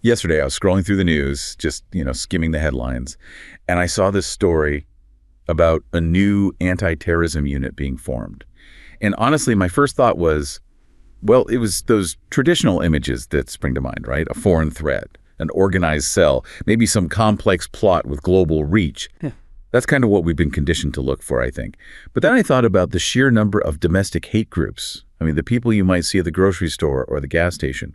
Yesterday, I was scrolling through the news, just, skimming the headlines, and I saw this story about a new anti-terrorism unit being formed. And honestly, my first thought was, well, it was those traditional images that spring to mind, right? A foreign threat, an organized cell, maybe some complex plot with global reach. Yeah. That's kind of what we've been conditioned to look for, I think. But then I thought about the sheer number of domestic hate groups. I mean, the people you might see at the grocery store or the gas station.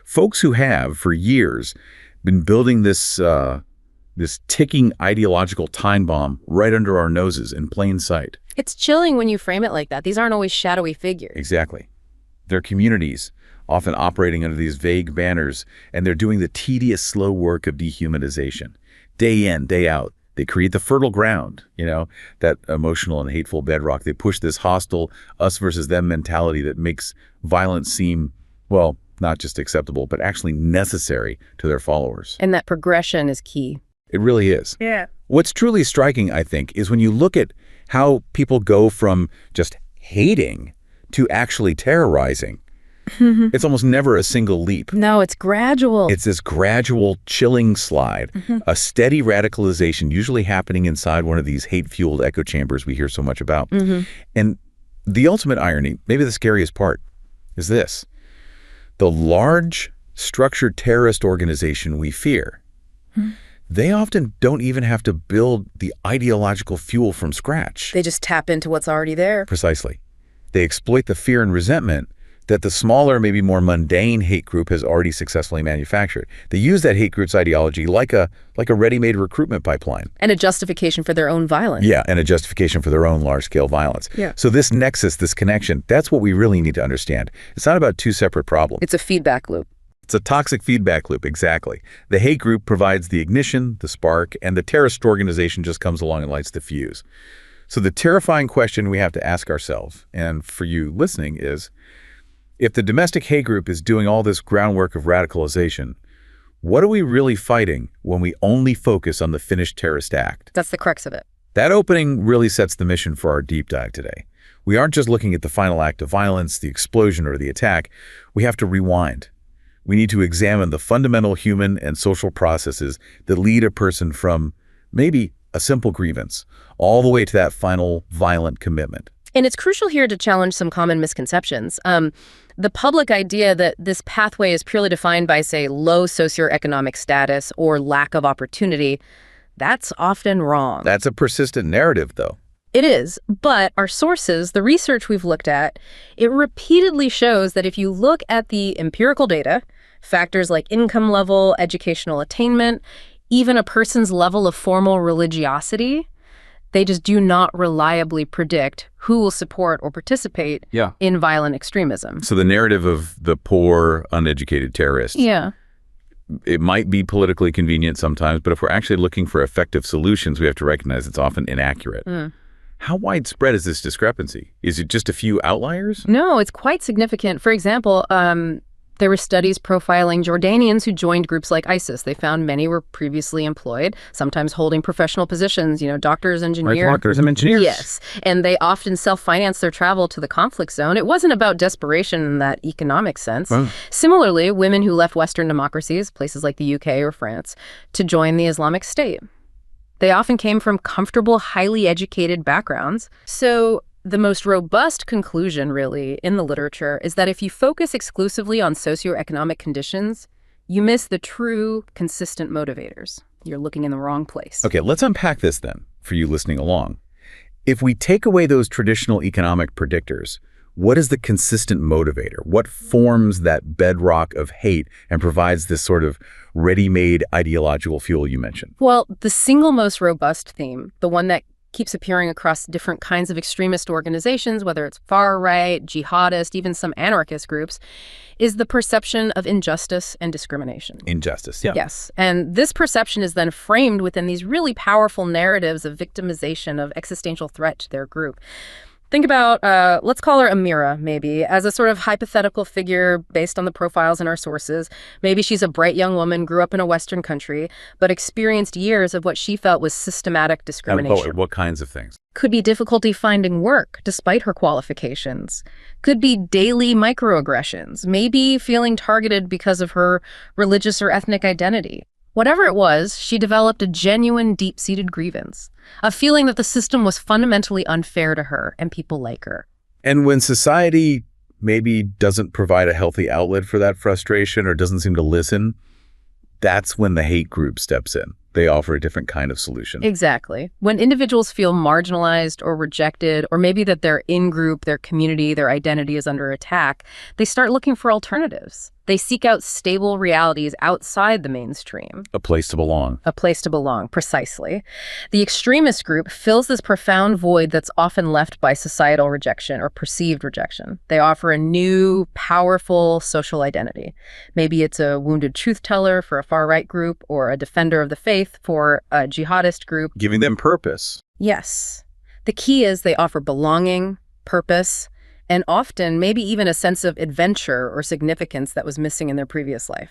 Folks who have, for years, been building this ticking ideological time bomb right under our noses in plain sight. It's chilling when you frame it like that. These aren't always shadowy figures. Exactly. They're communities, often operating under these vague banners, and they're doing the tedious, slow work of dehumanization. Day in, day out. They create the fertile ground, that emotional and hateful bedrock. They push this hostile us versus them mentality that makes violence seem, well, not just acceptable, but actually necessary to their followers. And that progression is key. It really is. Yeah. What's truly striking, I think, is when you look at how people go from just hating to actually terrorizing. It's almost never a single leap. No, it's gradual. It's this gradual, chilling slide, a steady radicalization, usually happening inside one of these hate-fueled echo chambers we hear so much about. And the ultimate irony, maybe the scariest part, is this. The large, structured terrorist organization we fear, they often don't even have to build the ideological fuel from scratch. They just tap into what's already there. Precisely. They exploit the fear and resentment that the smaller, maybe more mundane hate group has already successfully manufactured. They use that hate group's ideology like a ready-made recruitment pipeline. And a justification for their own violence. Yeah, and a justification for their own large-scale violence. Yeah. So this nexus, this connection, that's what we really need to understand. It's not about two separate problems. It's a feedback loop. It's a toxic feedback loop, exactly. The hate group provides the ignition, the spark, and the terrorist organization just comes along and lights the fuse. So the terrifying question we have to ask ourselves, and for you listening, is, if the domestic hate group is doing all this groundwork of radicalization, what are we really fighting when we only focus on the finished terrorist act? That's the crux of it. That opening really sets the mission for our deep dive today. We aren't just looking at the final act of violence, the explosion, or the attack. We have to rewind. We need to examine the fundamental human and social processes that lead a person from maybe a simple grievance all the way to that final violent commitment. And it's crucial here to challenge some common misconceptions. The public idea that this pathway is purely defined by, say, low socioeconomic status or lack of opportunity, that's often wrong. That's a persistent narrative, though. It is, but our sources, the research we've looked at, it repeatedly shows that if you look at the empirical data, factors like income level, educational attainment, even a person's level of formal religiosity, they just do not reliably predict who will support or participate in violent extremism. So the narrative of the poor, uneducated terrorist, it might be politically convenient sometimes, but if we're actually looking for effective solutions, we have to recognize it's often inaccurate. How widespread is this discrepancy? Is it just a few outliers? No, it's quite significant. For example, there were studies profiling Jordanians who joined groups like ISIS. They found many were previously employed, sometimes holding professional positions, doctors, engineers. Right, doctors and engineers. Yes, and they often self-financed their travel to the conflict zone. It wasn't about desperation in that economic sense. Wow. Similarly, women who left Western democracies, places like the UK or France, to join the Islamic State. They often came from comfortable, highly educated backgrounds. So the most robust conclusion, really, in the literature is that if you focus exclusively on socioeconomic conditions, you miss the true, consistent motivators. You're looking in the wrong place. Okay, let's unpack this then, for you listening along. If we take away those traditional economic predictors, what is the consistent motivator? What forms that bedrock of hate and provides this sort of ready-made ideological fuel you mentioned? Well, the single most robust theme, the one that keeps appearing across different kinds of extremist organizations, whether it's far-right, jihadist, even some anarchist groups, is the perception of injustice and discrimination. Injustice, yeah. Yes. And this perception is then framed within these really powerful narratives of victimization, of existential threat to their group. Think about, let's call her Amira, maybe, as a sort of hypothetical figure based on the profiles in our sources. Maybe she's a bright young woman, grew up in a Western country, but experienced years of what she felt was systematic discrimination. What kinds of things? Could be difficulty finding work despite her qualifications. Could be daily microaggressions, maybe feeling targeted because of her religious or ethnic identity. Whatever it was, she developed a genuine, deep-seated grievance, a feeling that the system was fundamentally unfair to her and people like her. And when society maybe doesn't provide a healthy outlet for that frustration or doesn't seem to listen, that's when the hate group steps in. They offer a different kind of solution. Exactly. When individuals feel marginalized or rejected, or maybe that their in-group, their community, their identity is under attack, they start looking for alternatives. They seek out stable realities outside the mainstream. A place to belong. A place to belong, precisely. The extremist group fills this profound void that's often left by societal rejection or perceived rejection. They offer a new, powerful social identity. Maybe it's a wounded truth teller for a far-right group or a defender of the faith for a jihadist group. Giving them purpose. Yes. The key is they offer belonging, purpose, and often maybe even a sense of adventure or significance that was missing in their previous life.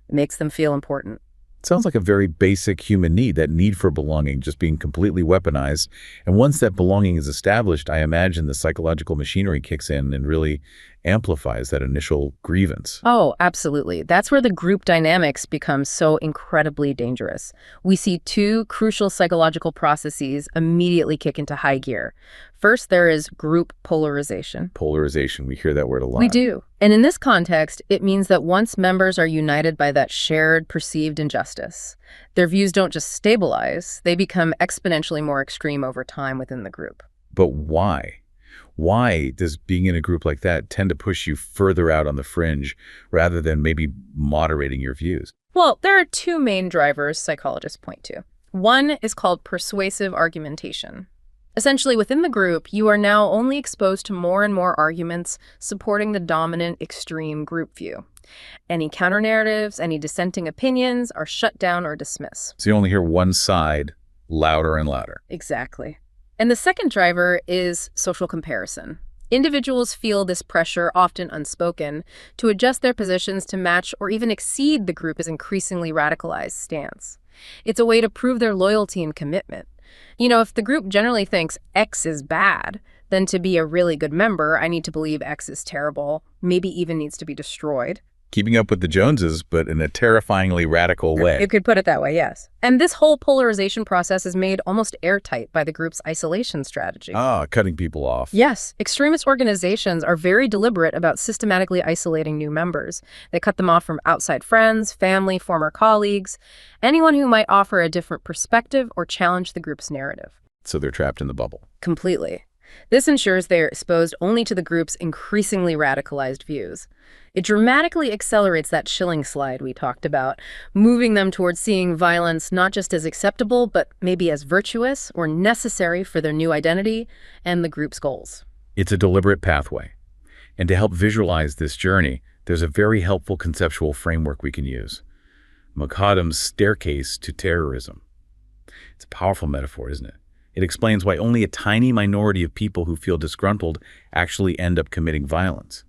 It makes them feel important. Sounds like a very basic human need, that need for belonging just being completely weaponized. And once that belonging is established, I imagine the psychological machinery kicks in and really amplifies that initial grievance. Oh, absolutely. That's where the group dynamics become so incredibly dangerous. We see two crucial psychological processes immediately kick into high gear. First, there is group polarization. Polarization, we hear that word a lot. We do. And in this context, it means that once members are united by that shared perceived injustice, their views don't just stabilize, they become exponentially more extreme over time within the group. But why? Why does being in a group like that tend to push you further out on the fringe rather than maybe moderating your views? Well, there are two main drivers psychologists point to. One is called persuasive argumentation. Essentially, within the group, you are now only exposed to more and more arguments supporting the dominant extreme group view. Any counter-narratives, any dissenting opinions are shut down or dismissed. So you only hear one side louder and louder. Exactly. And the second driver is social comparison. Individuals feel this pressure, often unspoken, to adjust their positions to match or even exceed the group's increasingly radicalized stance. It's a way to prove their loyalty and commitment. You know, if the group generally thinks X is bad, then to be a really good member, I need to believe X is terrible, maybe even needs to be destroyed. Keeping up with the Joneses, but in a terrifyingly radical way. You could put it that way, yes. And this whole polarization process is made almost airtight by the group's isolation strategy. Cutting people off. Yes, extremist organizations are very deliberate about systematically isolating new members. They cut them off from outside friends, family, former colleagues, anyone who might offer a different perspective or challenge the group's narrative. So they're trapped in the bubble. Completely. This ensures they are exposed only to the group's increasingly radicalized views. It dramatically accelerates that chilling slide we talked about, moving them towards seeing violence not just as acceptable, but maybe as virtuous or necessary for their new identity and the group's goals. It's a deliberate pathway. And to help visualize this journey, there's a very helpful conceptual framework we can use. Macadam's staircase to terrorism. It's a powerful metaphor, isn't it? It explains why only a tiny minority of people who feel disgruntled actually end up committing violence.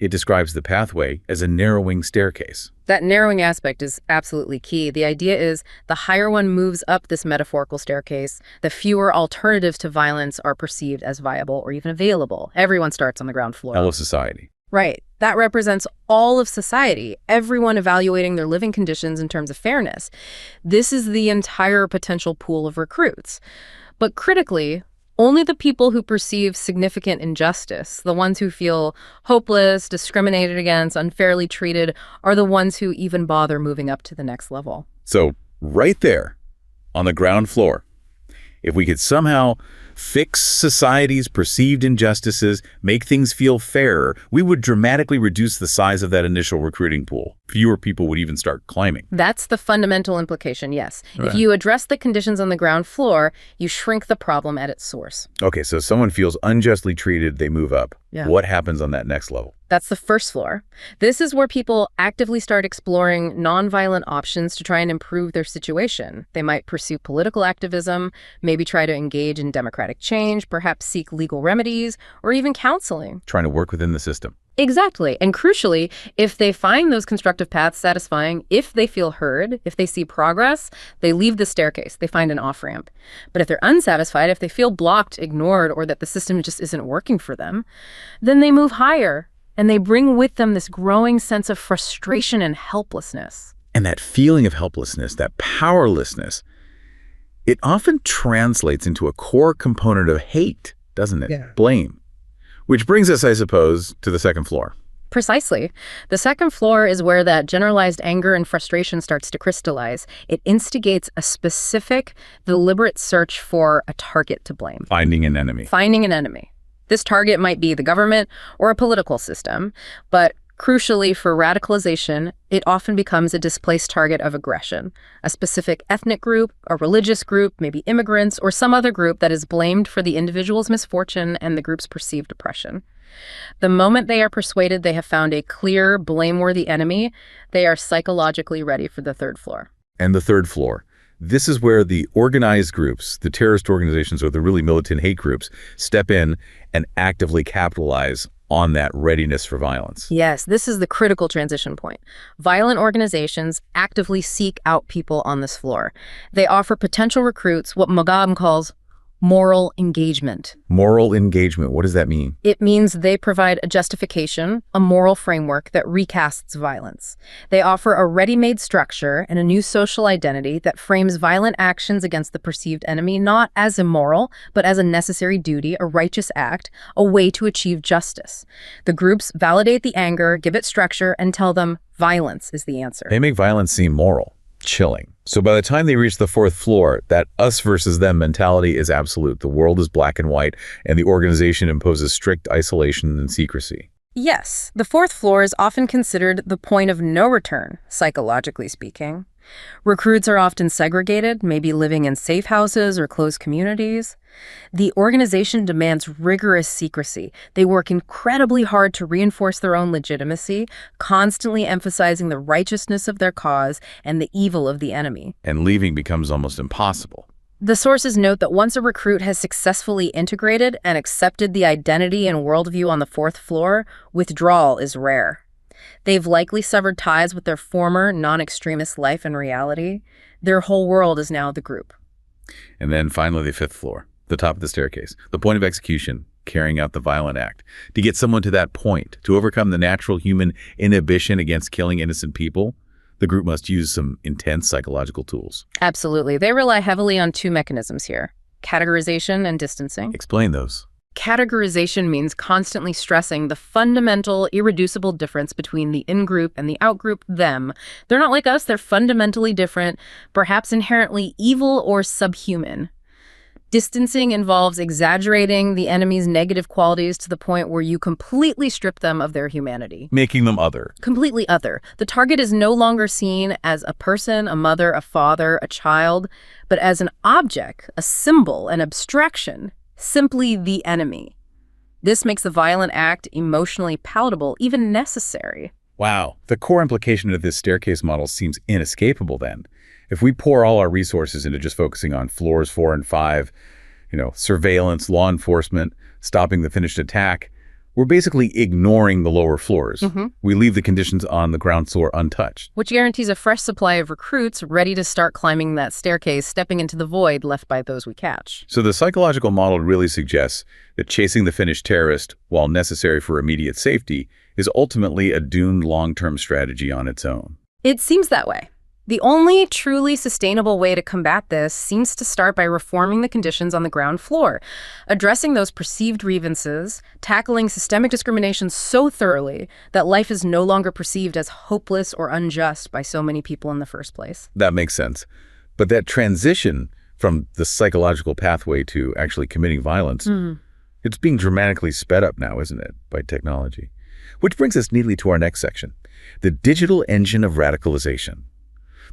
It describes the pathway as a narrowing staircase. That narrowing aspect is absolutely key. The idea is the higher one moves up this metaphorical staircase, the fewer alternatives to violence are perceived as viable or even available. Everyone starts on the ground floor. All of society. Right. That represents all of society, everyone evaluating their living conditions in terms of fairness. This is the entire potential pool of recruits. But critically, only the people who perceive significant injustice, the ones who feel hopeless, discriminated against, unfairly treated, are the ones who even bother moving up to the next level. So right there on the ground floor, if we could somehow fix society's perceived injustices, make things feel fairer, we would dramatically reduce the size of that initial recruiting pool. Fewer people would even start climbing. That's the fundamental implication, yes. Right. If you address the conditions on the ground floor, you shrink the problem at its source. Okay, so someone feels unjustly treated, they move up. Yeah. What happens on that next level? That's the first floor. This is where people actively start exploring nonviolent options to try and improve their situation. They might pursue political activism, maybe try to engage in democratic change, perhaps seek legal remedies, or even counseling. Trying to work within the system. Exactly. And crucially, if they find those constructive paths satisfying, if they feel heard, if they see progress, they leave the staircase. They find an off-ramp. But if they're unsatisfied, if they feel blocked, ignored, or that the system just isn't working for them, then they move higher. And they bring with them this growing sense of frustration and helplessness. And that feeling of helplessness, that powerlessness, it often translates into a core component of hate, doesn't it? Yeah. Blame. Which brings us, I suppose, to the second floor. Precisely. The second floor is where that generalized anger and frustration starts to crystallize. It instigates a specific, deliberate search for a target to blame. Finding an enemy. Finding an enemy. This target might be the government or a political system, but crucially for radicalization, it often becomes a displaced target of aggression, a specific ethnic group, a religious group, maybe immigrants, or some other group that is blamed for the individual's misfortune and the group's perceived oppression. The moment they are persuaded they have found a clear, blameworthy enemy, they are psychologically ready for the third floor. And the third floor. This is where the organized groups, the terrorist organizations or the really militant hate groups, step in and actively capitalize on that readiness for violence. Yes, this is the critical transition point. Violent organizations actively seek out people on this floor. They offer potential recruits what Macadam calls moral engagement. Moral engagement, what does that mean? It means they provide a justification, a moral framework that recasts violence. They offer a ready-made structure and a new social identity that frames violent actions against the perceived enemy not as immoral, but as a necessary duty, a righteous act, a way to achieve justice. The groups validate the anger, give it structure, and tell them violence is the answer. They make violence seem moral. Chilling. So by the time they reach the fourth floor, that us versus them mentality is absolute. The world is black and white, and the organization imposes strict isolation and secrecy. Yes, the fourth floor is often considered the point of no return, psychologically speaking. Recruits are often segregated, maybe living in safe houses or closed communities. The organization demands rigorous secrecy. They work incredibly hard to reinforce their own legitimacy, constantly emphasizing the righteousness of their cause and the evil of the enemy. And leaving becomes almost impossible. The sources note that once a recruit has successfully integrated and accepted the identity and worldview on the fourth floor, withdrawal is rare. They've likely severed ties with their former non-extremist life and reality. Their whole world is now the group. And then finally the fifth floor, the top of the staircase, the point of execution, carrying out the violent act. To get someone to that point, to overcome the natural human inhibition against killing innocent people, the group must use some intense psychological tools. Absolutely. They rely heavily on two mechanisms here: categorization and distancing. Explain those. Categorization means constantly stressing the fundamental, irreducible difference between the in-group and the out-group them. They're not like us, they're fundamentally different, perhaps inherently evil or subhuman. Distancing involves exaggerating the enemy's negative qualities to the point where you completely strip them of their humanity. Making them other. Completely other. The target is no longer seen as a person, a mother, a father, a child, but as an object, a symbol, an abstraction. Simply the enemy. This makes the violent act emotionally palatable, even necessary. Wow. The core implication of this staircase model seems inescapable then. If we pour all our resources into just focusing on floors 4 and 5, surveillance, law enforcement, stopping the finished attack, we're basically ignoring the lower floors. We leave the conditions on the ground floor untouched. Which guarantees a fresh supply of recruits ready to start climbing that staircase, stepping into the void left by those we catch. So the psychological model really suggests that chasing the finished terrorist, while necessary for immediate safety, is ultimately a doomed long-term strategy on its own. It seems that way. The only truly sustainable way to combat this seems to start by reforming the conditions on the ground floor, addressing those perceived grievances, tackling systemic discrimination so thoroughly that life is no longer perceived as hopeless or unjust by so many people in the first place. That makes sense. But that transition from the psychological pathway to actually committing violence, it's being dramatically sped up now, isn't it, by technology? Which brings us neatly to our next section, the digital engine of radicalization.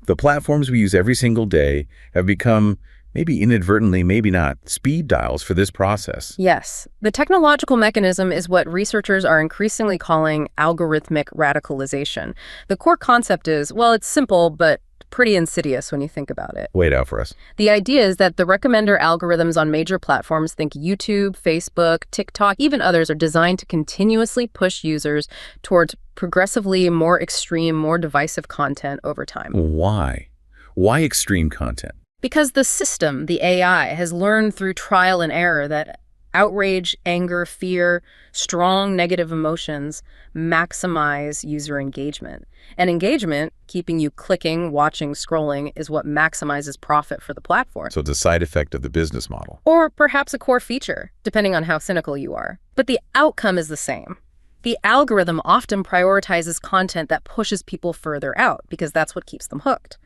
The platforms we use every single day have become maybe inadvertently, maybe not, speed dials for this process. Yes. The technological mechanism is what researchers are increasingly calling algorithmic radicalization. The core concept is, well, it's simple, but pretty insidious when you think about it. Wait out for us. The idea is that the recommender algorithms on major platforms, think YouTube, Facebook, TikTok, even others, are designed to continuously push users towards progressively more extreme, more divisive content over time. Why? Why extreme content? Because the system, the AI, has learned through trial and error that outrage, anger, fear, strong negative emotions maximize user engagement. And engagement, keeping you clicking, watching, scrolling, is what maximizes profit for the platform. So it's a side effect of the business model. Or perhaps a core feature, depending on how cynical you are. But the outcome is the same. The algorithm often prioritizes content that pushes people further out because that's what keeps them hooked.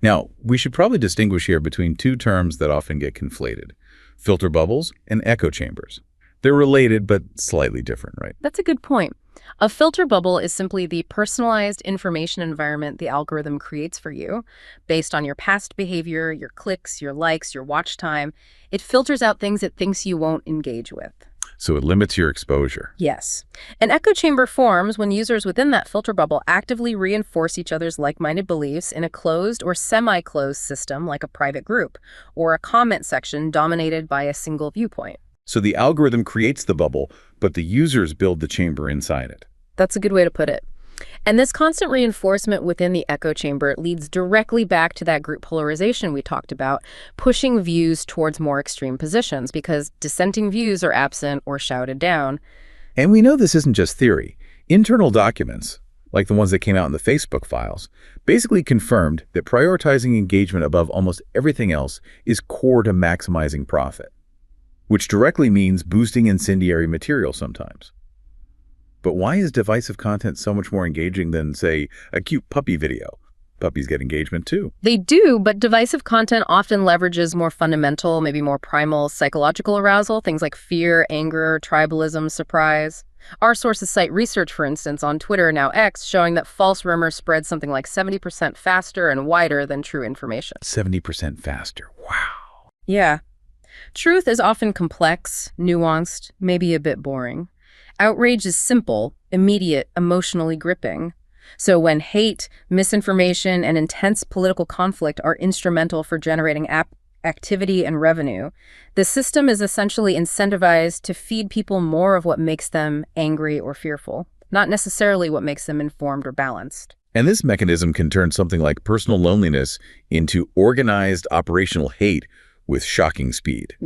Now, we should probably distinguish here between two terms that often get conflated: filter bubbles and echo chambers. They're related, but slightly different, right? That's a good point. A filter bubble is simply the personalized information environment the algorithm creates for you based on your past behavior, your clicks, your likes, your watch time. It filters out things it thinks you won't engage with. So it limits your exposure. Yes. An echo chamber forms when users within that filter bubble actively reinforce each other's like-minded beliefs in a closed or semi-closed system like a private group, or a comment section dominated by a single viewpoint. So the algorithm creates the bubble, but the users build the chamber inside it. That's a good way to put it. And this constant reinforcement within the echo chamber leads directly back to that group polarization we talked about, pushing views towards more extreme positions because dissenting views are absent or shouted down. And we know this isn't just theory. Internal documents, like the ones that came out in the Facebook files, basically confirmed that prioritizing engagement above almost everything else is core to maximizing profit, which directly means boosting incendiary material sometimes. But why is divisive content so much more engaging than, say, a cute puppy video? Puppies get engagement too. They do, but divisive content often leverages more fundamental, maybe more primal psychological arousal, things like fear, anger, tribalism, surprise. Our sources cite research, for instance, on Twitter, now X, showing that false rumors spread something like 70% faster and wider than true information. 70% faster. Wow. Yeah. Truth is often complex, nuanced, maybe a bit boring. Outrage is simple, immediate, emotionally gripping. So when hate, misinformation, and intense political conflict are instrumental for generating activity and revenue, the system is essentially incentivized to feed people more of what makes them angry or fearful, not necessarily what makes them informed or balanced. And this mechanism can turn something like personal loneliness into organized operational hate with shocking speed.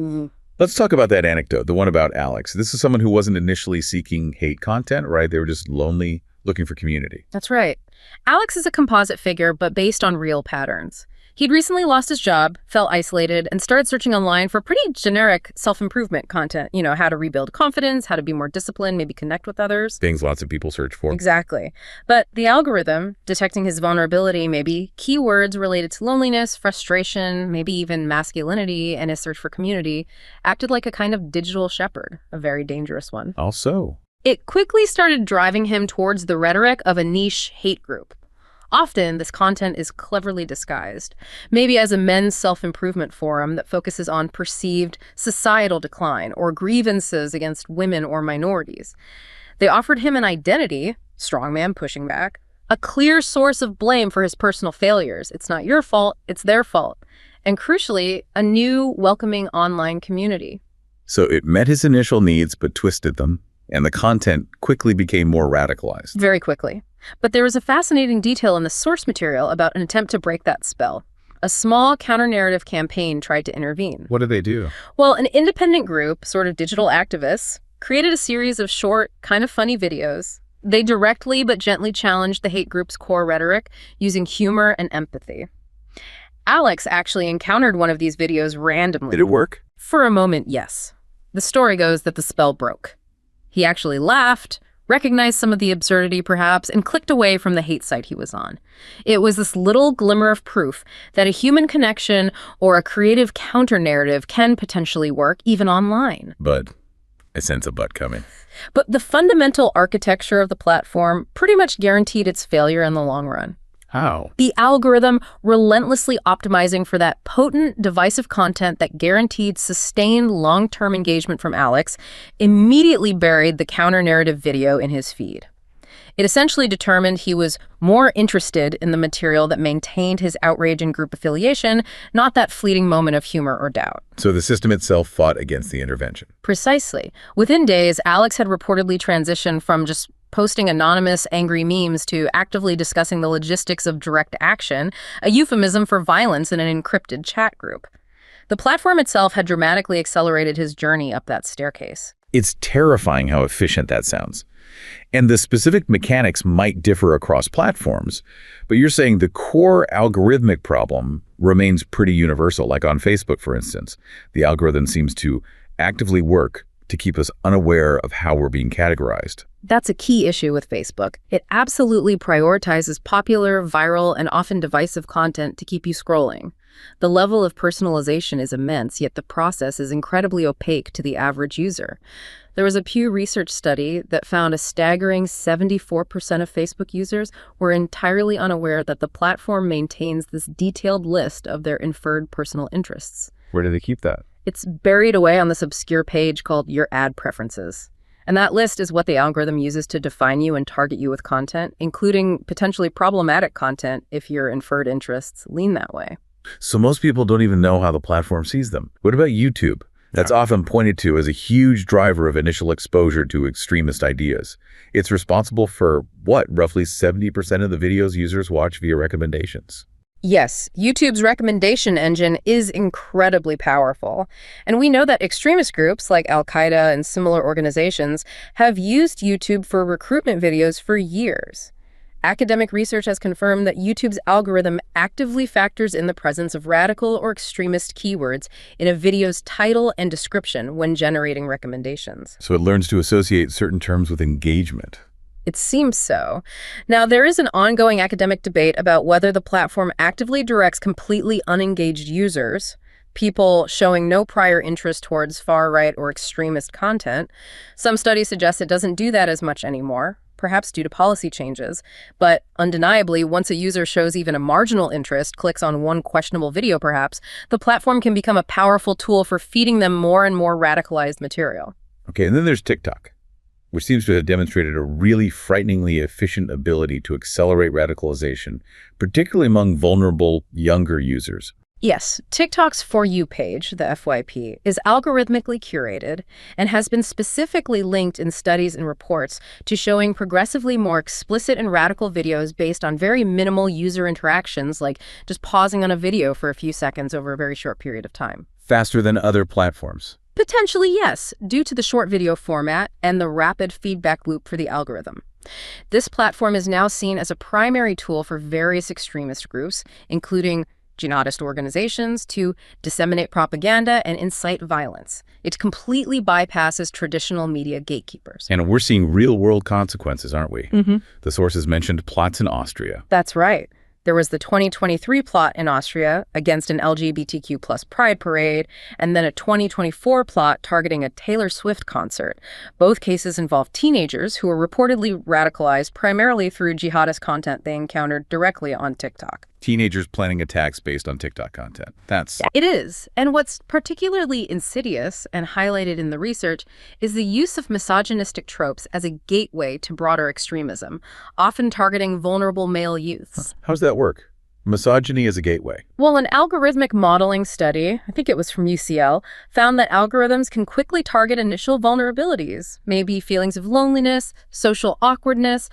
Let's talk about that anecdote, the one about Alex. This is someone who wasn't initially seeking hate content, right? They were just lonely, looking for community. That's right. Alex is a composite figure, but based on real patterns. He'd recently lost his job, felt isolated, and started searching online for pretty generic self-improvement content. You know, how to rebuild confidence, how to be more disciplined, maybe connect with others. Things lots of people search for. Exactly. But the algorithm, detecting his vulnerability, maybe keywords related to loneliness, frustration, maybe even masculinity, and his search for community, acted like a kind of digital shepherd, a very dangerous one. Also, it quickly started driving him towards the rhetoric of a niche hate group. Often, this content is cleverly disguised, maybe as a men's self-improvement forum that focuses on perceived societal decline or grievances against women or minorities. They offered him an identity, strongman pushing back, a clear source of blame for his personal failures. It's not your fault, it's their fault. And crucially, a new, welcoming online community. So it met his initial needs but twisted them, and the content quickly became more radicalized. Very quickly. But there was a fascinating detail in the source material about an attempt to break that spell. A small counter-narrative campaign tried to intervene. What did they do? Well, an independent group, sort of digital activists, created a series of short, kind of funny videos. They directly but gently challenged the hate group's core rhetoric using humor and empathy. Alex actually encountered one of these videos randomly. Did it work? For a moment, yes. The story goes that the spell broke. He actually laughed, recognized some of the absurdity perhaps, and clicked away from the hate site he was on. It was this little glimmer of proof that a human connection or a creative counter-narrative can potentially work even online. But I sense a but coming. But the fundamental architecture of the platform pretty much guaranteed its failure in the long run. How? The algorithm relentlessly optimizing for that potent, divisive content that guaranteed sustained long-term engagement from Alex immediately buried the counter-narrative video in his feed. It essentially determined he was more interested in the material that maintained his outrage and group affiliation, not that fleeting moment of humor or doubt. So the system itself fought against the intervention. Precisely. Within days, Alex had reportedly transitioned from just posting anonymous, angry memes to actively discussing the logistics of direct action, a euphemism for violence in an encrypted chat group. The platform itself had dramatically accelerated his journey up that staircase. It's terrifying how efficient that sounds. And the specific mechanics might differ across platforms, but you're saying the core algorithmic problem remains pretty universal, like on Facebook, for instance. The algorithm seems to actively work to keep us unaware of how we're being categorized. That's a key issue with Facebook. It absolutely prioritizes popular, viral, and often divisive content to keep you scrolling. The level of personalization is immense, yet the process is incredibly opaque to the average user. There was a Pew Research study that found a staggering 74% of Facebook users were entirely unaware that the platform maintains this detailed list of their inferred personal interests. Where do they keep that? It's buried away on this obscure page called Your Ad Preferences. And that list is what the algorithm uses to define you and target you with content, including potentially problematic content if your inferred interests lean that way. So most people don't even know how the platform sees them. What about YouTube? That's often pointed to as a huge driver of initial exposure to extremist ideas. It's responsible for, roughly 70% of the videos users watch via recommendations. Yes, YouTube's recommendation engine is incredibly powerful. And we know that extremist groups like Al-Qaeda and similar organizations have used YouTube for recruitment videos for years. Academic research has confirmed that YouTube's algorithm actively factors in the presence of radical or extremist keywords in a video's title and description when generating recommendations. So it learns to associate certain terms with engagement. It seems so. Now, there is an ongoing academic debate about whether the platform actively directs completely unengaged users, people showing no prior interest towards far-right or extremist content. Some studies suggest it doesn't do that as much anymore, perhaps due to policy changes. But undeniably, once a user shows even a marginal interest, clicks on one questionable video perhaps, the platform can become a powerful tool for feeding them more and more radicalized material. Okay, and then there's TikTok, which seems to have demonstrated a really frighteningly efficient ability to accelerate radicalization, particularly among vulnerable, younger users. Yes, TikTok's For You page, the FYP, is algorithmically curated and has been specifically linked in studies and reports to showing progressively more explicit and radical videos based on very minimal user interactions, like just pausing on a video for a few seconds over a very short period of time. Faster than other platforms. Potentially, yes, due to the short video format and the rapid feedback loop for the algorithm. This platform is now seen as a primary tool for various extremist groups, including jihadist organizations, to disseminate propaganda and incite violence. It completely bypasses traditional media gatekeepers. And we're seeing real-world consequences, aren't we? Mm-hmm. The sources mentioned plots in Austria. That's right. There was the 2023 plot in Austria against an LGBTQ plus pride parade, and then a 2024 plot targeting a Taylor Swift concert. Both cases involved teenagers who were reportedly radicalized primarily through jihadist content they encountered directly on TikTok. Teenagers planning attacks based on TikTok content. It is. And what's particularly insidious and highlighted in the research is the use of misogynistic tropes as a gateway to broader extremism, often targeting vulnerable male youths. How's that work? Misogyny as a gateway. Well, an algorithmic modeling study, I think it was from UCL, found that algorithms can quickly target initial vulnerabilities, maybe feelings of loneliness, social awkwardness,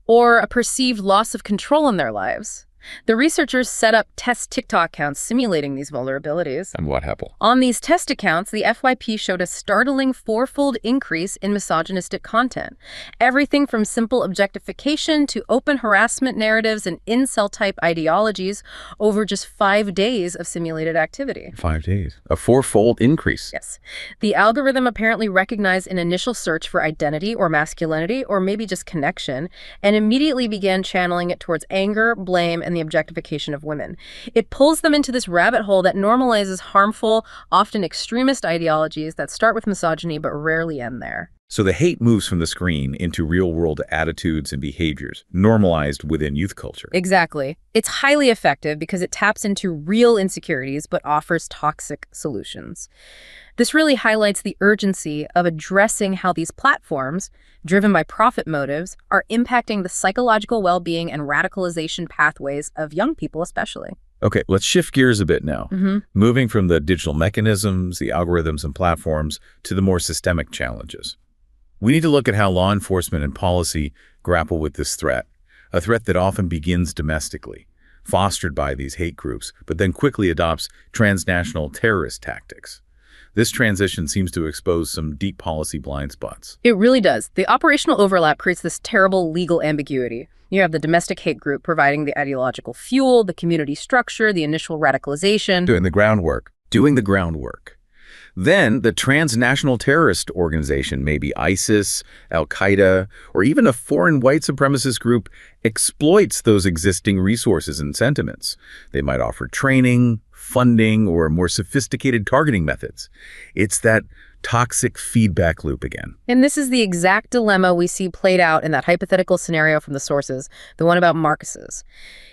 or a perceived loss of control in their lives. The researchers set up test TikTok accounts simulating these vulnerabilities. And what happened? On these test accounts, the FYP showed a startling fourfold increase in misogynistic content. Everything from simple objectification to open harassment narratives and incel-type ideologies over just 5 days of simulated activity. 5 days. A fourfold increase. Yes. The algorithm apparently recognized an initial search for identity or masculinity or maybe just connection and immediately began channeling it towards anger, blame, and the objectification of women. It pulls them into this rabbit hole that normalizes harmful, often extremist ideologies that start with misogyny but rarely end there. So the hate moves from the screen into real-world attitudes and behaviors, normalized within youth culture. Exactly. It's highly effective because it taps into real insecurities but offers toxic solutions. This really highlights the urgency of addressing how these platforms, driven by profit motives, are impacting the psychological well-being and radicalization pathways of young people especially. Okay, let's shift gears a bit now, moving from the digital mechanisms, the algorithms and platforms, to the more systemic challenges. We need to look at how law enforcement and policy grapple with this threat, a threat that often begins domestically, fostered by these hate groups, but then quickly adopts transnational terrorist tactics. This transition seems to expose some deep policy blind spots. It really does. The operational overlap creates this terrible legal ambiguity. You have the domestic hate group providing the ideological fuel, the community structure, the initial radicalization. Doing the groundwork. Then the transnational terrorist organization, maybe ISIS, Al-Qaeda, or even a foreign white supremacist group, exploits those existing resources and sentiments. They might offer training, funding, or more sophisticated targeting methods. It's that toxic feedback loop again. And this is the exact dilemma we see played out in that hypothetical scenario from the sources, the one about Marcus's.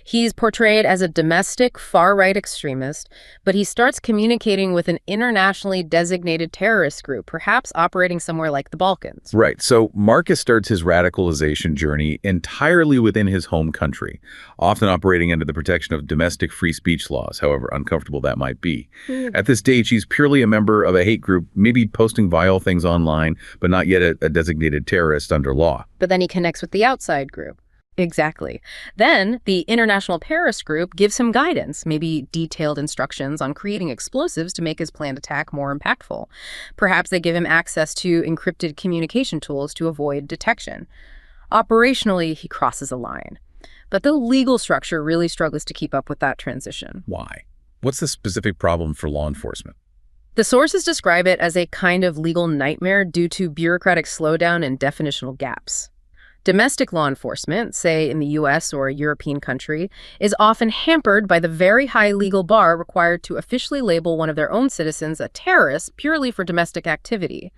He's portrayed as a domestic far-right extremist, but he starts communicating with an internationally designated terrorist group, perhaps operating somewhere like the Balkans. Right. So Marcus starts his radicalization journey entirely within his home country, often operating under the protection of domestic free speech laws, however uncomfortable that might be. At this stage, he's purely a member of a hate group, maybe posting vile things online, but not yet a designated terrorist under law. But then he connects with the outside group. Exactly. Then the international terrorist group gives him guidance, maybe detailed instructions on creating explosives to make his planned attack more impactful. Perhaps they give him access to encrypted communication tools to avoid detection. Operationally, he crosses a line. But the legal structure really struggles to keep up with that transition. Why? What's the specific problem for law enforcement? The sources describe it as a kind of legal nightmare due to bureaucratic slowdown and definitional gaps. Domestic law enforcement, say in the U.S. or a European country, is often hampered by the very high legal bar required to officially label one of their own citizens a terrorist purely for domestic activity.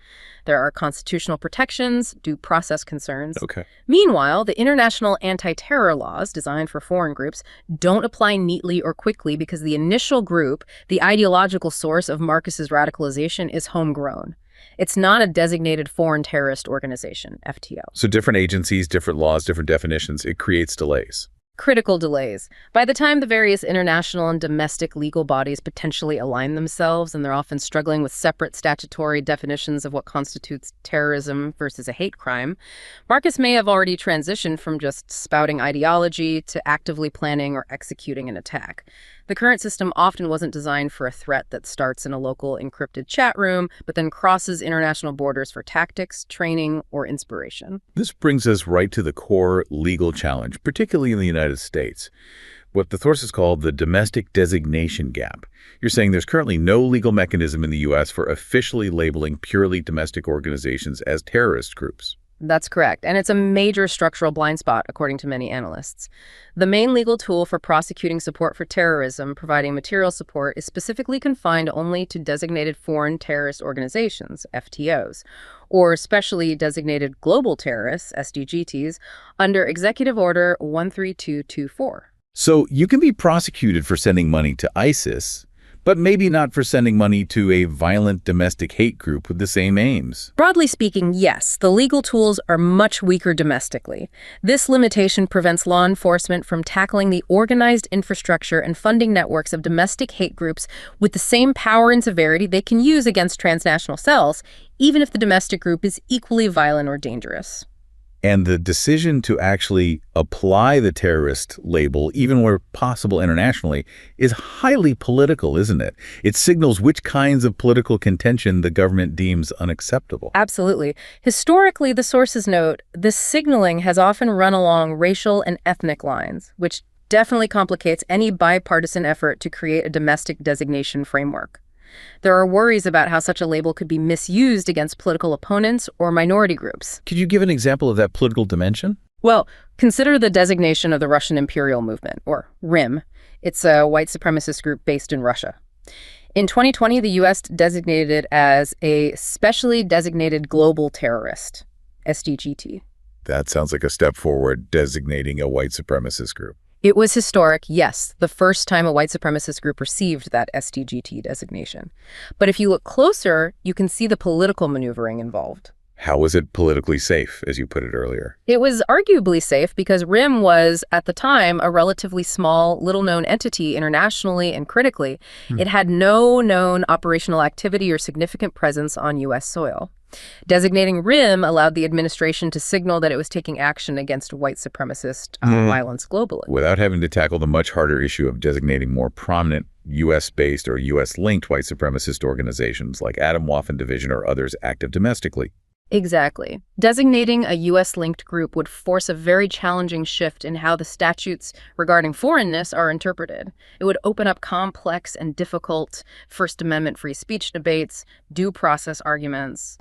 There are constitutional protections, due process concerns. Okay. Meanwhile, the international anti-terror laws designed for foreign groups don't apply neatly or quickly because the initial group, the ideological source of Marcus's radicalization, is homegrown. It's not a designated foreign terrorist organization, FTO. So different agencies, different laws, different definitions, it creates delays. Critical delays. By the time the various international and domestic legal bodies potentially align themselves, and they're often struggling with separate statutory definitions of what constitutes terrorism versus a hate crime, Marcus may have already transitioned from just spouting ideology to actively planning or executing an attack. The current system often wasn't designed for a threat that starts in a local encrypted chat room, but then crosses international borders for tactics, training, or inspiration. This brings us right to the core legal challenge, particularly in the United States. What the sources call the domestic designation gap. You're saying there's currently no legal mechanism in the U.S. for officially labeling purely domestic organizations as terrorist groups. That's correct, and it's a major structural blind spot, according to many analysts. The main legal tool for prosecuting support for terrorism, providing material support, is specifically confined only to designated foreign terrorist organizations, FTOs, or specially designated global terrorists, SDGTs, under Executive Order 13224. So you can be prosecuted for sending money to ISIS, but maybe not for sending money to a violent domestic hate group with the same aims. Broadly speaking, yes, the legal tools are much weaker domestically. This limitation prevents law enforcement from tackling the organized infrastructure and funding networks of domestic hate groups with the same power and severity they can use against transnational cells, even if the domestic group is equally violent or dangerous. And the decision to actually apply the terrorist label, even where possible internationally, is highly political, isn't it? It signals which kinds of political contention the government deems unacceptable. Absolutely. Historically, the sources note, this signaling has often run along racial and ethnic lines, which definitely complicates any bipartisan effort to create a domestic designation framework. There are worries about how such a label could be misused against political opponents or minority groups. Could you give an example of that political dimension? Well, consider the designation of the Russian Imperial Movement, or RIM. It's a white supremacist group based in Russia. In 2020, the U.S. designated it as a specially designated global terrorist, SDGT. That sounds like a step forward, designating a white supremacist group. It was historic, yes, the first time a white supremacist group received that SDGT designation. But if you look closer, you can see the political maneuvering involved. How was it politically safe, as you put it earlier? It was arguably safe because RIM was, at the time, a relatively small, little-known entity internationally and critically. It had no known operational activity or significant presence on U.S. soil. Designating RIM allowed the administration to signal that it was taking action against white supremacist violence globally. Without having to tackle the much harder issue of designating more prominent U.S.-based or U.S.-linked white supremacist organizations like Atomwaffen Division or others active domestically. Exactly. Designating a U.S.-linked group would force a very challenging shift in how the statutes regarding foreignness are interpreted. It would open up complex and difficult First Amendment free speech debates, due process arguments.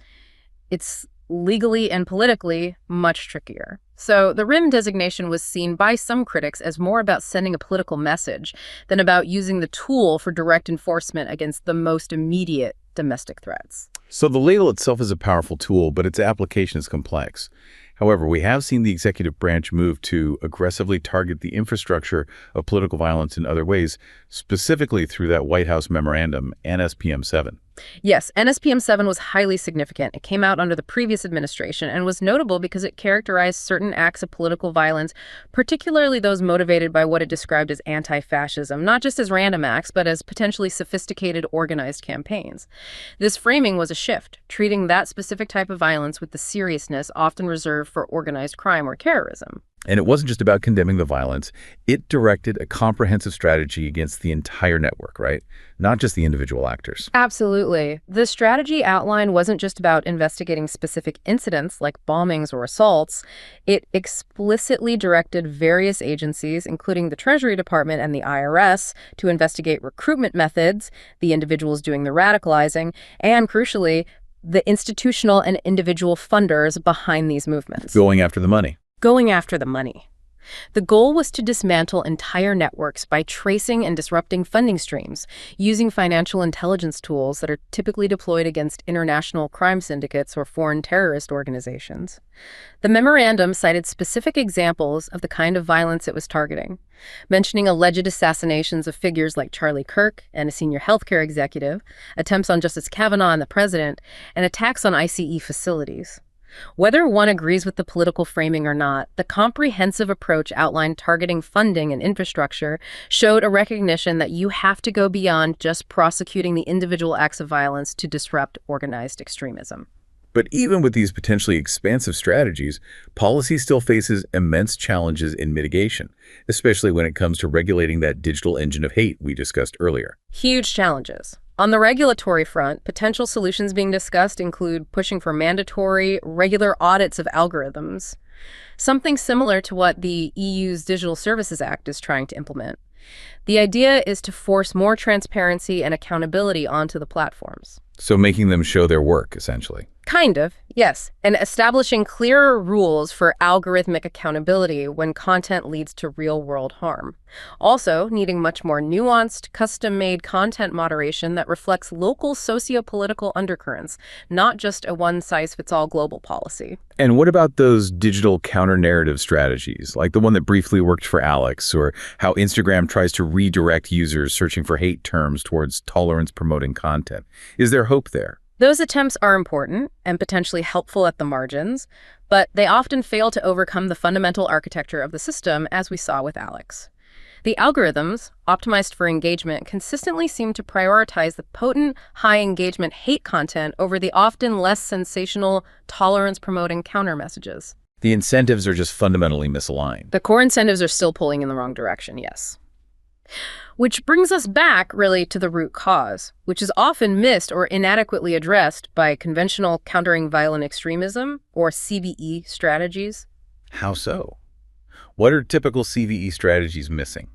It's legally and politically much trickier. So the RIM designation was seen by some critics as more about sending a political message than about using the tool for direct enforcement against the most immediate domestic threats. So the label itself is a powerful tool, but its application is complex. However, we have seen the executive branch move to aggressively target the infrastructure of political violence in other ways, specifically through that White House memorandum, NSPM 7. Yes, NSPM 7 was highly significant. It came out under the previous administration and was notable because it characterized certain acts of political violence, particularly those motivated by what it described as anti-fascism, not just as random acts, but as potentially sophisticated, organized campaigns. This framing was a shift, treating that specific type of violence with the seriousness often reserved for organized crime or terrorism. And it wasn't just about condemning the violence. It directed a comprehensive strategy against the entire network, right? Not just the individual actors. Absolutely. The strategy outline wasn't just about investigating specific incidents like bombings or assaults. It explicitly directed various agencies, including the Treasury Department and the IRS, to investigate recruitment methods, the individuals doing the radicalizing, and, crucially, the institutional and individual funders behind these movements. Going after the money. Going after the money. The goal was to dismantle entire networks by tracing and disrupting funding streams, using financial intelligence tools that are typically deployed against international crime syndicates or foreign terrorist organizations. The memorandum cited specific examples of the kind of violence it was targeting, mentioning alleged assassinations of figures like Charlie Kirk and a senior healthcare executive, attempts on Justice Kavanaugh and the president, and attacks on ICE facilities. Whether one agrees with the political framing or not, the comprehensive approach outlined targeting funding and infrastructure showed a recognition that you have to go beyond just prosecuting the individual acts of violence to disrupt organized extremism. But even with these potentially expansive strategies, policy still faces immense challenges in mitigation, especially when it comes to regulating that digital engine of hate we discussed earlier. Huge challenges. On the regulatory front, potential solutions being discussed include pushing for mandatory, regular audits of algorithms, something similar to what the EU's Digital Services Act is trying to implement. The idea is to force more transparency and accountability onto the platforms. So making them show their work, essentially. Kind of, yes. And establishing clearer rules for algorithmic accountability when content leads to real-world harm. Also, needing much more nuanced, custom-made content moderation that reflects local socio-political undercurrents, not just a one-size-fits-all global policy. And what about those digital counter-narrative strategies, like the one that briefly worked for Alex, or how Instagram tries to redirect users searching for hate terms towards tolerance-promoting content? Is there hope there? Those attempts are important and potentially helpful at the margins, but they often fail to overcome the fundamental architecture of the system, as we saw with Alex. The algorithms, optimized for engagement, consistently seem to prioritize the potent, high-engagement hate content over the often less sensational, tolerance-promoting counter-messages. The incentives are just fundamentally misaligned. The core incentives are still pulling in the wrong direction, yes. Which brings us back, really, to the root cause, which is often missed or inadequately addressed by conventional countering violent extremism, or CVE, strategies. How so? What are typical CVE strategies missing?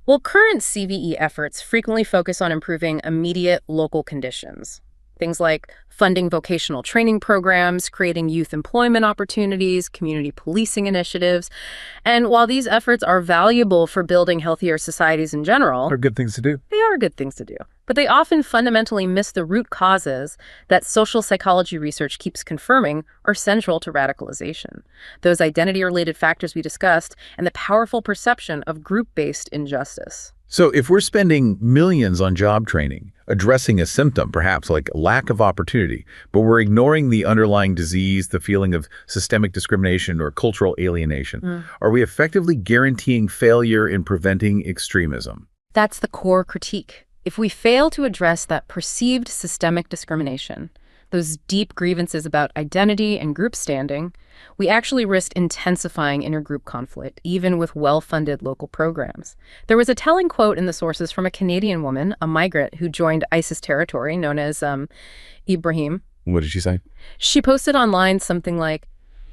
Well, current CVE efforts frequently focus on improving immediate local conditions. Things like funding vocational training programs, creating youth employment opportunities, community policing initiatives. And while these efforts are valuable for building healthier societies in general, Are good things to do. they are are good things to do, but they often fundamentally miss the root causes that social psychology research keeps confirming are central to radicalization. Those identity-related factors we discussed and the powerful perception of group-based injustice. So if we're spending millions on job training, addressing a symptom, perhaps like lack of opportunity, but we're ignoring the underlying disease, the feeling of systemic discrimination or cultural alienation, are we effectively guaranteeing failure in preventing extremism? That's the core critique. If we fail to address that perceived systemic discrimination, those deep grievances about identity and group standing, we actually risk intensifying intergroup conflict, even with well-funded local programs. There was a telling quote in the sources from a Canadian woman, a migrant who joined ISIS territory, known as Ibrahim. What did she say? She posted online something like,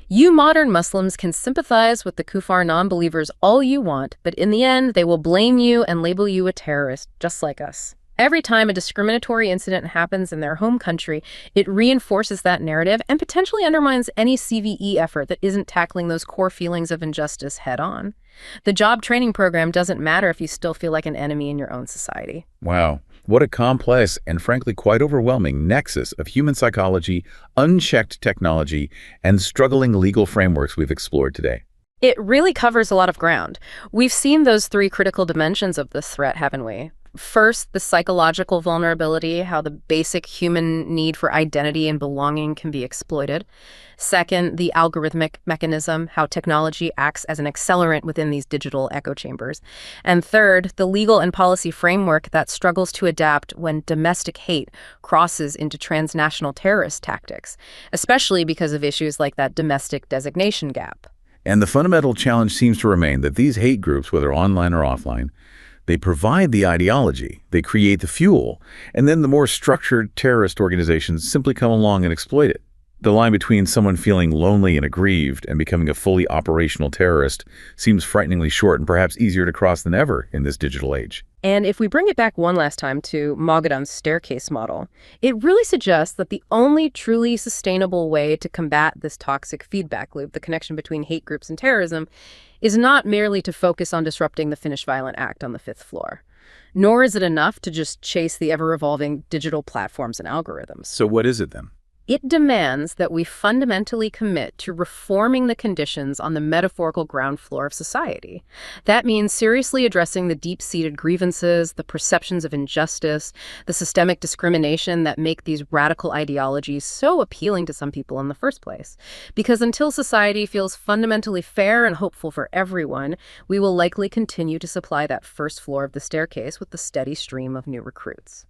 "You modern Muslims can sympathize with the kuffar non-believers all you want, but in the end, they will blame you and label you a terrorist, just like us." Every time a discriminatory incident happens in their home country, it reinforces that narrative and potentially undermines any CVE effort that isn't tackling those core feelings of injustice head-on. The job training program doesn't matter if you still feel like an enemy in your own society. Wow. What a complex and frankly quite overwhelming nexus of human psychology, unchecked technology, and struggling legal frameworks we've explored today. It really covers a lot of ground. We've seen those three critical dimensions of this threat, haven't we? First, the psychological vulnerability, how the basic human need for identity and belonging can be exploited. Second, the algorithmic mechanism, how technology acts as an accelerant within these digital echo chambers. And third, the legal and policy framework that struggles to adapt when domestic hate crosses into transnational terrorist tactics, especially because of issues like that domestic designation gap. And the fundamental challenge seems to remain that these hate groups, whether online or offline, they provide the ideology, they create the fuel, and then the more structured terrorist organizations simply come along and exploit it. The line between someone feeling lonely and aggrieved and becoming a fully operational terrorist seems frighteningly short and perhaps easier to cross than ever in this digital age. And if we bring it back one last time to Macadam's staircase model, it really suggests that the only truly sustainable way to combat this toxic feedback loop, the connection between hate groups and terrorism, is not merely to focus on disrupting the finished violent act on the fifth floor. Nor is it enough to just chase the ever-evolving digital platforms and algorithms. So what is it then? It demands that we fundamentally commit to reforming the conditions on the metaphorical ground floor of society. That means seriously addressing the deep-seated grievances, the perceptions of injustice, the systemic discrimination that make these radical ideologies so appealing to some people in the first place. Because until society feels fundamentally fair and hopeful for everyone, we will likely continue to supply that first floor of the staircase with the steady stream of new recruits.